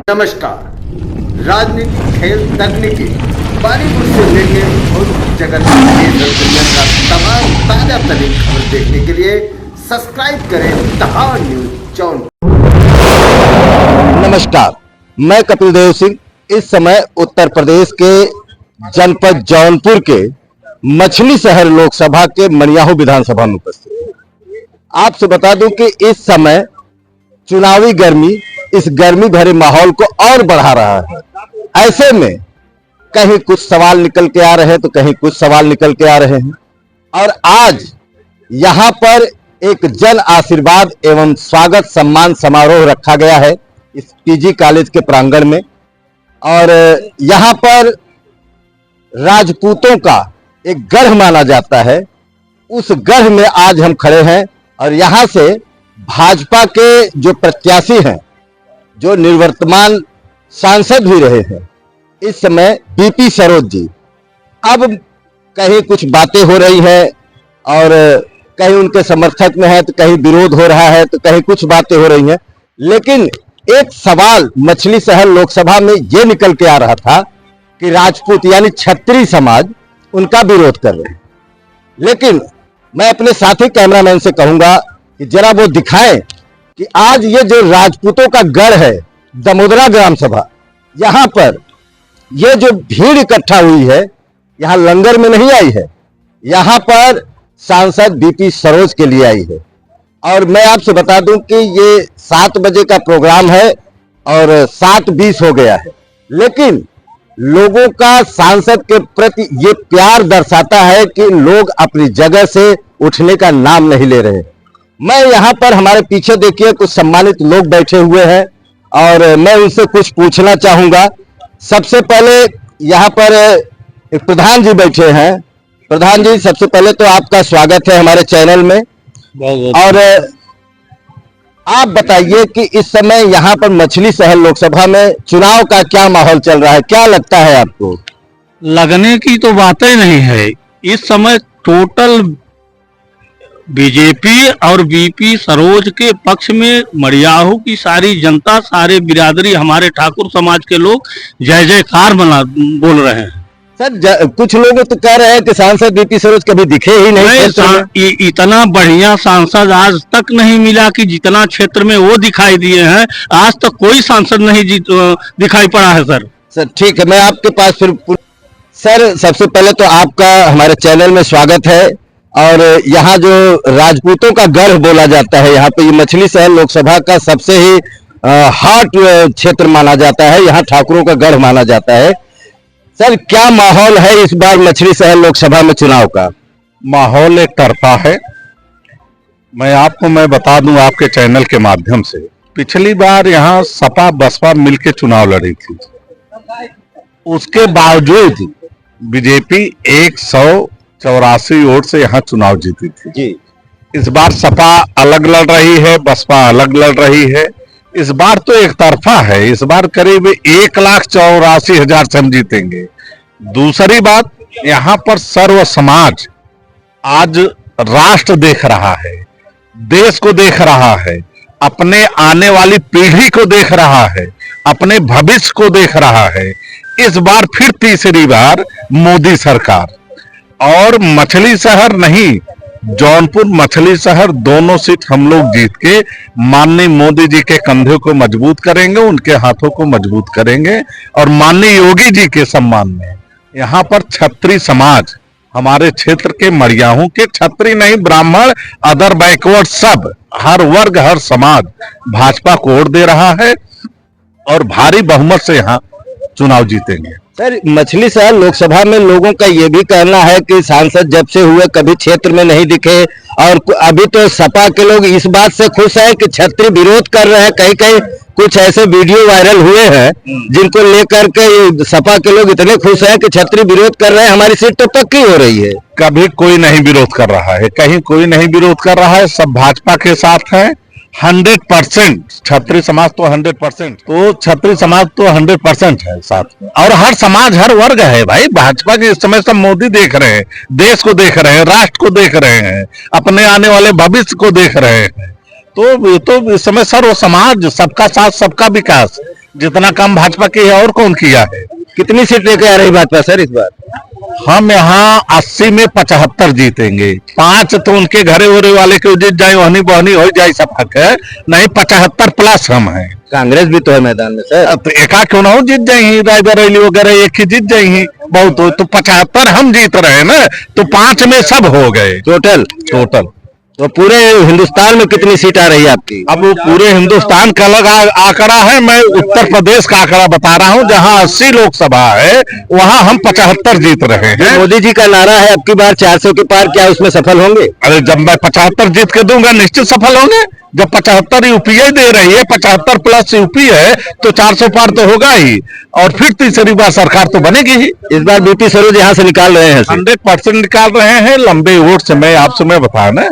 नमस्कार। राजनीति, खेल, तकनीकी, बॉलीवुड से लेकर जगत दुनिया का तमाम ताजा तरीन खबर देखने के लिए सब्सक्राइब करें दहाड़ न्यूज जौनपुर। नमस्कार, मैं कपिल देव सिंह इस समय उत्तर प्रदेश के जनपद जौनपुर के मछली शहर लोकसभा के मनियाहू विधानसभा में उपस्थित हूं। आपसे बता दूं कि इस समय चुनावी गर्मी इस गर्मी भरे माहौल को और बढ़ा रहा है। ऐसे में कहीं कुछ सवाल निकल के आ रहे हैं तो कहीं कुछ सवाल निकल के आ रहे हैं और आज यहां पर एक जन आशीर्वाद एवं स्वागत सम्मान समारोह रखा गया है इस पीजी कॉलेज के प्रांगण में। और यहां पर राजपूतों का एक गढ़ माना जाता है, उस गढ़ में आज हम खड़े हैं और यहां से भाजपा के जो प्रत्याशी हैं, जो निवर्तमान सांसद भी रहे हैं इस समय, बीपी सरोज जी, अब कहीं कुछ बातें हो रही हैं और कहीं उनके समर्थक में है तो कहीं विरोध हो रहा है तो कहीं कुछ बातें हो रही हैं। लेकिन एक सवाल मछली शहर लोकसभा में यह निकल के आ रहा था कि राजपूत यानी क्षत्रिय समाज उनका विरोध कर रहे हैं। लेकिन मैं अपने साथी कैमरामैन से कहूंगा कि जरा वो दिखाएं कि आज ये जो राजपूतों का गढ़ है दमोदरा ग्राम सभा, यहां पर ये जो भीड़ इकट्ठा हुई है, यहां लंगर में नहीं आई है, यहां पर सांसद बीपी सरोज के लिए आई है। और मैं आपसे बता दूं कि ये 7 बजे का प्रोग्राम है और 7:20 हो गया है, लेकिन लोगों का सांसद के प्रति ये प्यार दर्शाता है कि लोग अपनी जगह से उठने का नाम नहीं ले रहे। मैं यहां पर हमारे पीछे देखिए कुछ सम्मानित लोग बैठे हुए हैं और मैं उनसे कुछ पूछना चाहूंगा। सबसे पहले यहां पर एक प्रधान जी बैठे हैं। प्रधान जी, सबसे पहले तो आपका स्वागत है हमारे चैनल में। और आप बताइए कि इस समय यहां पर मछली शहर लोकसभा में चुनाव का क्या माहौल चल रहा है, क्या लगता है आपको? लगने की तो बातें नहीं है। इस समय टोटल बीजेपी और बीपी सरोज के पक्ष में मड़ियाहू की सारी जनता, सारे बिरादरी, हमारे ठाकुर समाज के लोग जय जयकार बोल रहे हैं। सर, कुछ लोग तो कह रहे हैं कि सांसद बीपी सरोज कभी दिखे ही नहीं। इतना बढ़िया सांसद आज तक नहीं मिला कि जितना क्षेत्र में वो दिखाई दिए हैं, आज तक कोई सांसद नहीं दिखाई पड़ा है। सर ठीक है, मैं आपके पास फिर सर, सबसे पहले तो आपका हमारे चैनल में स्वागत है। और यहाँ जो राजपूतों का गढ़ बोला जाता है, यहाँ पे ये मछली शहर लोकसभा का सबसे ही हॉट क्षेत्र माना जाता है, यहाँ ठाकुरों का गढ़ माना जाता है। सर, क्या माहौल है इस बार मछली शहर लोकसभा में चुनाव का? माहौल एक तरफा है। मैं बता दूं आपके चैनल के माध्यम से, पिछली बार यहाँ सपा बसपा मिलकर चुनाव लड़ी थी, उसके बावजूद बीजेपी 184 वोट से यहाँ चुनाव जीती थी जी। इस बार सपा अलग लड़ रही है, बसपा अलग लड़ रही है। इस बार तो एक तरफा है, इस बार करीब 1,84,000 से हम जीतेंगे। दूसरी बात, यहाँ पर सर्व समाज आज राष्ट्र देख रहा है, देश को देख रहा है, अपने आने वाली पीढ़ी को देख रहा है, अपने भविष्य को देख रहा है। इस बार फिर तीसरी बार मोदी सरकार और मछली शहर नहीं, जौनपुर मछली शहर दोनों सीट हम लोग जीत के माननीय मोदी जी के कंधे को मजबूत करेंगे, उनके हाथों को मजबूत करेंगे। और माननीय योगी जी के सम्मान में यहाँ पर क्षत्रिय समाज, हमारे क्षेत्र के मड़ियाहू के क्षत्रिय नहीं, ब्राह्मण, अदर बैकवर्ड, सब हर वर्ग हर समाज भाजपा को वोट दे रहा है और भारी बहुमत से यहाँ चुनाव जीतेंगे। सर, मछली शहर लोकसभा में लोगों का यह भी कहना है कि सांसद जब से हुए कभी क्षेत्र में नहीं दिखे और अभी तो सपा के लोग इस बात से खुश है कि क्षत्रिय विरोध कर रहे हैं। कहीं कहीं कुछ ऐसे वीडियो वायरल हुए हैं जिनको लेकर के सपा के लोग इतने खुश हैं कि क्षत्रिय विरोध कर रहे हैं, हमारी सीट तो पक्की हो रही है। कभी कोई नहीं विरोध कर रहा है, कहीं कोई नहीं विरोध कर रहा है, सब भाजपा के साथ है। 100% क्षत्रिय समाज तो 100%, तो क्षत्रिय समाज तो 100% है साथ में। और हर समाज हर वर्ग है भाई। भाजपा के इस समय सब मोदी देख रहे हैं, देश को देख रहे हैं, राष्ट्र को देख रहे हैं, अपने आने वाले भविष्य को देख रहे हैं। तो ये तो इस समय सर्व समाज, सबका साथ सबका विकास, जितना काम भाजपा की है और कौन किया है। कितनी सीट लेके आ रही भाजपा सर इस बार? हम यहाँ 80 में 75 जीतेंगे। 5 तो उनके घरे उरे वाले के जीत जाए, वहनी बहनी हो जाए, सब हक है। नहीं, 75 प्लस हम हैं। कांग्रेस भी तो है मैदान में सर। तो एका क्यों ना हो, जीत जाएंगे। रायबरेली वगैरह एक ही जीत जाएंगे, बहुत हो तो 75 हम जीत रहे हैं ना, तो 5 में सब हो गए टोटल। तो पूरे हिंदुस्तान में कितनी सीट आ रही है आपकी? अब वो पूरे हिंदुस्तान का अलग आंकड़ा है, मैं उत्तर प्रदेश का आंकड़ा बता रहा हूँ। जहाँ 80 लोकसभा है वहाँ हम 75 जीत रहे हैं। मोदी जी का नारा है अब की बार 400 के पार, क्या उसमें सफल होंगे? अरे जब मैं 75 जीत के दूंगा निश्चित सफल होंगे। जब 75 यूपीए दे रही है, 75 प्लस यूपी है, तो 400 पार तो होगा ही, और फिर तीसरी बार सरकार तो बनेगी ही। इस बार बीपी सरोज यहाँ से निकाल रहे हैं 100% निकाल रहे हैं, लंबे वोट से। मैं आपसे बताया ना,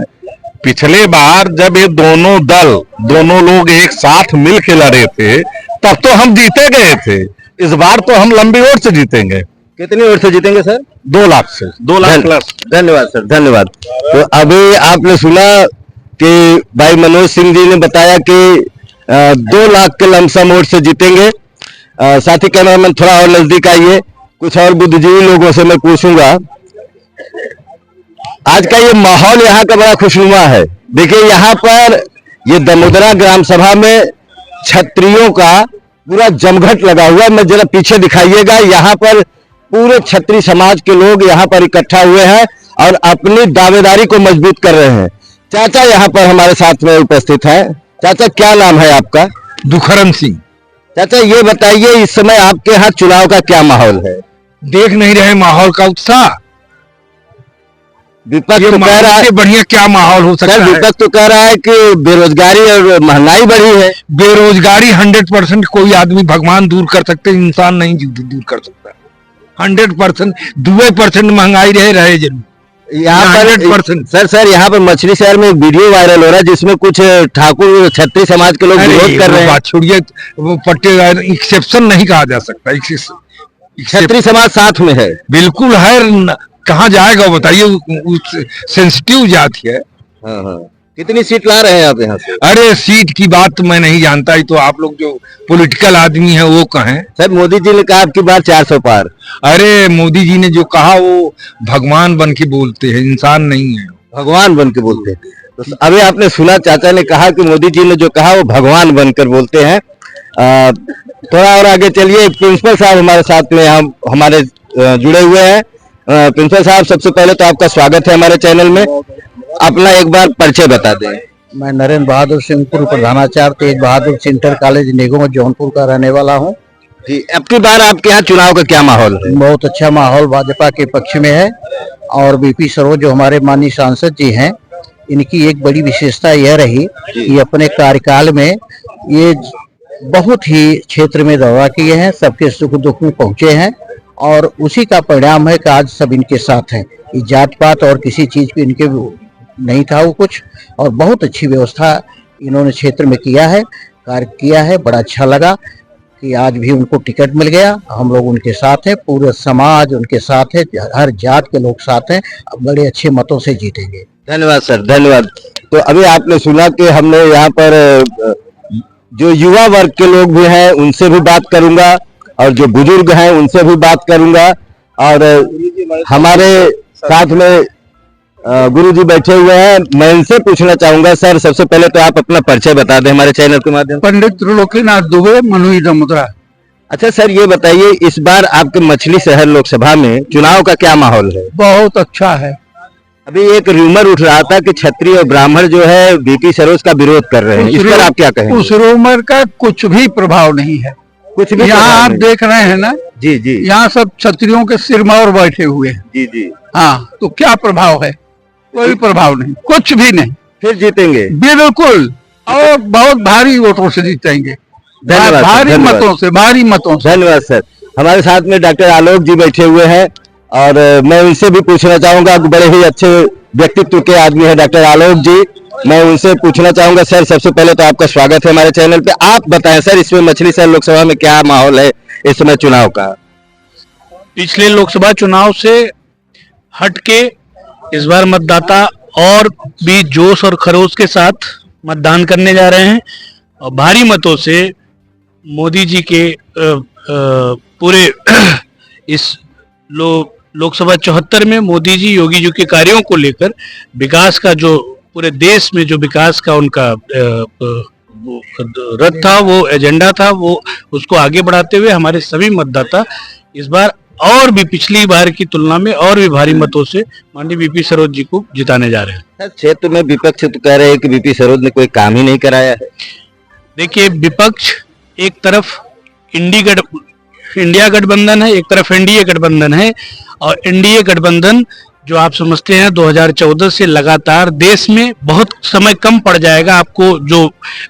पिछले बार जब ये दोनों लोग एक साथ मिल के लड़े थे, तब तो हम जीते गए थे। इस बार तो हम लंबी वोट से जीतेंगे। कितनी वोट से जीतेंगे सर? 2 लाख से, 2 लाख प्लस। धन्यवाद सर, धन्यवाद। तो अभी आपने सुना कि भाई मनोज सिंह जी ने बताया कि 2 लाख के लमसम वोट से जीतेंगे। साथी कैमरामैन थोड़ा और नजदीक आइए, कुछ और बुद्धिजीवी लोगों से मैं पूछूंगा। आज का ये माहौल यहाँ का बड़ा खुशनुमा है। देखिए यहाँ पर ये दमोदरा ग्राम सभा में छत्रियों का पूरा जमघट लगा हुआ है। मैं जरा पीछे दिखाइएगा, यहाँ पर पूरे छत्री समाज के लोग यहाँ पर इकट्ठा हुए हैं और अपनी दावेदारी को मजबूत कर रहे हैं। चाचा यहाँ पर हमारे साथ में उपस्थित है। चाचा क्या नाम है आपका? दुखरम सिंह। चाचा ये बताइए, इस समय आपके यहाँ चुनाव का क्या माहौल है? देख नहीं रहे माहौल का उत्साह? विपक्ष तो कह रहा है, बढ़िया क्या माहौल हो सकता है? विपक्ष तो कह रहा है कि बेरोजगारी और महंगाई बढ़ी है। बेरोजगारी 100% कोई आदमी भगवान दूर कर सकते, इंसान नहीं दूर कर सकता। 100% 2% महंगाई रहे जरूर। यहाँ पर 100% सर यहाँ पर मछली शहर में एक वीडियो वायरल हो रहा है जिसमें कुछ ठाकुर छत्री समाज के लोग विरोध कर रहे हैं। छोड़िए, वो पट्टे एक्सेप्शन नहीं कहा जा सकता। छत्री समाज साथ में है, बिल्कुल है। कहाँ जाएगा बताइए, सेंसिटिव जाति है। हाँ। कितनी सीट ला रहे हैं आप यहाँ से? अरे सीट की बात तो मैं नहीं जानता, ही तो आप लोग जो पॉलिटिकल आदमी है वो कहें। सर मोदी जी ने कहा आपकी बार 400 पार। अरे मोदी जी ने जो कहा वो भगवान बन के बोलते हैं, इंसान नहीं है। भगवान बन के बोलते हैं। तो अभी आपने सुना चाचा ने कहा कि मोदी जी ने जो कहा वो भगवान बनकर बोलते हैं। थोड़ा और आगे चलिए, प्रिंसिपल साहब हमारे साथ में हमारे जुड़े हुए हैं। प्रिंसिपल साहब, सबसे पहले तो आपका स्वागत है हमारे चैनल में। अपना एक बार परिचय बता दें। मैं नरेंद्र बहादुर सिंह, पूर्व प्रधानाचार्य तेज बहादुर इंटर कॉलेज निगम जौनपुर का रहने वाला हूँ। जी, अब की बार आपके यहाँ चुनाव का क्या माहौल है? बहुत अच्छा माहौल भाजपा के पक्ष में है, और बीपी सरोज जो हमारे माननीय सांसद जी हैं, इनकी एक बड़ी विशेषता यह रही कि अपने कार्यकाल में ये बहुत ही क्षेत्र में दौरा किए हैं, सबके सुख दुख में पहुंचे हैं, और उसी का परिणाम है कि आज सब इनके साथ हैं। ये जात पात और किसी चीज की इनके नहीं था वो कुछ, और बहुत अच्छी व्यवस्था इन्होंने क्षेत्र में किया है, कार्य किया है। बड़ा अच्छा लगा कि आज भी उनको टिकट मिल गया। हम लोग उनके साथ हैं, पूरे समाज उनके साथ है, हर जात के लोग साथ हैं। बड़े अच्छे मतों से जीतेंगे। धन्यवाद सर, धन्यवाद। तो अभी आपने सुना कि हमने यहाँ पर जो युवा वर्ग के लोग भी हैं उनसे भी बात करूंगा, और जो बुजुर्ग हैं उनसे भी बात करूंगा, और हमारे साथ में गुरुजी बैठे हुए हैं। मैं इनसे पूछना चाहूंगा, सर सबसे पहले तो आप अपना परिचय बता दें हमारे चैनल के माध्यम से। पंडित त्रिलोकीनाथ दुबे, मनुई दमोदरा। अच्छा सर, ये बताइए इस बार आपके मछली शहर लोकसभा में चुनाव का क्या माहौल है? बहुत अच्छा है। अभी एक रूमर उठ रहा था कि क्षत्रिय और ब्राह्मण जो है बीपी सरोज का विरोध कर रहे हैं, इस पर आप क्या कहेंगे? उस रूमर का कुछ भी प्रभाव नहीं है। कुछ भी यहाँ आप देख रहे हैं ना, जी जी, यहाँ सब क्षत्रियों के सिरमौर बैठे हुए हैं। जी जी। हाँ, तो क्या प्रभाव है? कोई प्रभाव नहीं, कुछ भी नहीं। फिर जीतेंगे बिल्कुल, और बहुत भारी वोटों से जीतेंगे। धन्यवाद, भारी धन्यवाद। मतों से, भारी मतों से। धन्यवाद सर। हमारे साथ में डॉक्टर आलोक जी बैठे हुए हैं, और मैं उनसे भी पूछना चाहूंगा, बड़े ही अच्छे व्यक्तित्व के आदमी है डॉक्टर आलोक जी। मैं उनसे पूछना चाहूंगा, सर सबसे पहले तो आपका स्वागत है हमारे चैनल पे। आप बताएं सर, इसमें मछली शहर लोकसभा में क्या माहौल है इस समय चुनाव का? पिछले लोकसभा चुनाव से हटके इस बार मतदाता और भी जोश और खरोश के साथ मतदान करने जा रहे हैं और भारी मतों से मोदी जी के पूरे इस लोकसभा 74 में मोदी जी योगी जी के कार्यों को लेकर विकास का जो पूरे देश में जो विकास का उनका रथ था, वो एजेंडा था, वो उसको आगे बढ़ाते हुए हमारे सभी मतदाता इस बार और भी पिछली बार की तुलना में और भी भारी मतों से माननीय बीपी सरोज जी को जिताने जा रहे हैं। क्षेत्र में विपक्ष तो कह रहे हैं कि बीपी सरोज ने कोई काम ही नहीं कराया है। देखिए, विपक्ष एक तरफ इंडिया गठबंधन है, एक तरफ एनडीए गठबंधन है, और एनडीए गठबंधन जो आप समझते हैं 2014 से लगातार देश में बहुत समय कम पड़ जाएगा आपको जो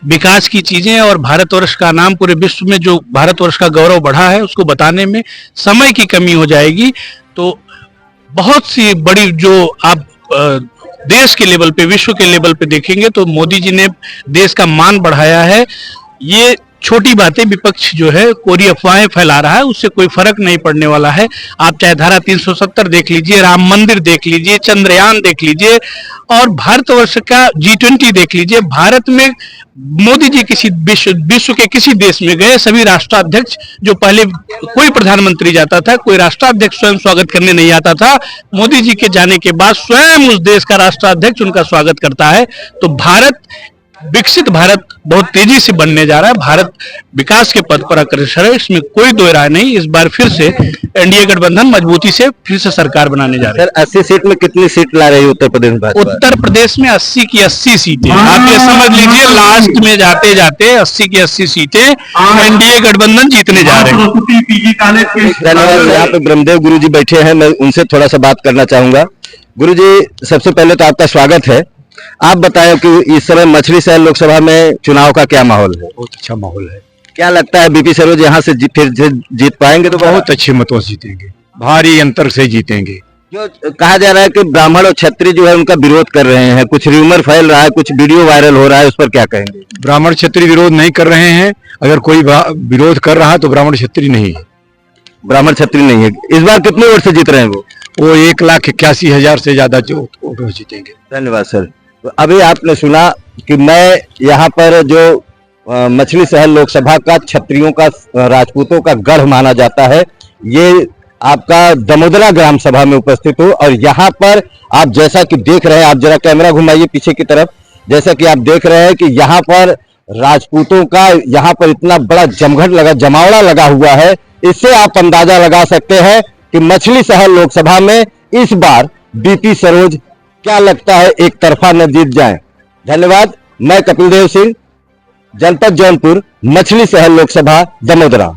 विकास की चीजें और भारतवर्ष का नाम पूरे विश्व में जो भारतवर्ष का गौरव बढ़ा है उसको बताने में समय की कमी हो जाएगी। तो बहुत सी बड़ी जो आप देश के लेवल पे, विश्व के लेवल पे देखेंगे तो मोदी जी ने देश का मान बढ़ाया है। ये छोटी बातें विपक्ष जो है कोरी अफवाहें फैला रहा है, उससे कोई फर्क नहीं पड़ने वाला है। आप चाहे धारा 370 देख लीजिए, राम मंदिर देख लीजिए, चंद्रयान देख लीजिए और भारतवर्ष का G20 देख लीजिए। भारत में मोदी जी किसी विश्व के किसी देश में गए, सभी राष्ट्राध्यक्ष जो पहले कोई प्रधानमंत्री जाता था, कोई राष्ट्राध्यक्ष स्वयं स्वागत करने नहीं आता था, मोदी जी के जाने के बाद स्वयं उस देश का राष्ट्राध्यक्ष उनका स्वागत करता है। तो भारत, विकसित भारत बहुत तेजी से बनने जा रहा है। भारत विकास के पथ पर अग्रसर है, इसमें कोई दो राय नहीं। इस बार फिर से एनडीए गठबंधन मजबूती से फिर से सरकार बनाने जा रहा है। सर, 80 सीट में कितनी सीट ला रही है उत्तर प्रदेश में भाजपा? उत्तर प्रदेश में 80 की 80 सीटें, आप ये समझ लीजिए लास्ट में जाते जाते 80 की 80 सीटें एनडीए गठबंधन जीतने जा रहे हैं। धन्यवाद। यहाँ पे ब्रह्मदेव गुरु जी बैठे हैं, मैं उनसे थोड़ा सा बात करना चाहूंगा। गुरु जी, सबसे पहले तो आपका स्वागत है। आप बताएं कि इस समय मछली शहर लोकसभा में चुनाव का क्या माहौल है? बहुत अच्छा माहौल है। क्या लगता है बीपी सरोज यहाँ से फिर जीत पाएंगे? तो बहुत अच्छे मतों से जीतेंगे, भारी अंतर से जीतेंगे। जो कहा जा रहा है कि ब्राह्मण और क्षत्रिय जो है उनका विरोध कर रहे हैं, कुछ र्यूमर फैल रहा है, कुछ वीडियो वायरल हो रहा है, उस पर क्या कहेंगे? ब्राह्मण क्षत्रिय विरोध नहीं कर रहे हैं। अगर कोई विरोध कर रहा है तो ब्राह्मण क्षत्रिय नहीं है। ब्राह्मण क्षत्रिय नहीं है। इस बार कितने वोट से जीत रहे हैं वो 1,81,000 से ज्यादा जो वोट जीतेंगे। धन्यवाद सर। तो अभी आपने सुना कि मैं यहाँ पर जो मछली शहर लोकसभा का क्षत्रियों का, राजपूतों का गढ़ माना जाता है, ये आपका दमोदरा ग्राम सभा में उपस्थित हूँ। और यहाँ पर आप जैसा कि देख रहे हैं, आप जरा कैमरा घुमाइए पीछे की तरफ, जैसा कि आप देख रहे हैं कि यहाँ पर राजपूतों का यहाँ पर इतना बड़ा जमावड़ा लगा हुआ है। इससे आप अंदाजा लगा सकते हैं कि मछली शहर लोकसभा में इस बार बीपी सरोज क्या लगता है एक तरफा न जीत जाए। धन्यवाद। मैं कपिल देव सिंह, जनपद जौनपुर, मछली शहर लोकसभा, दमोदरा।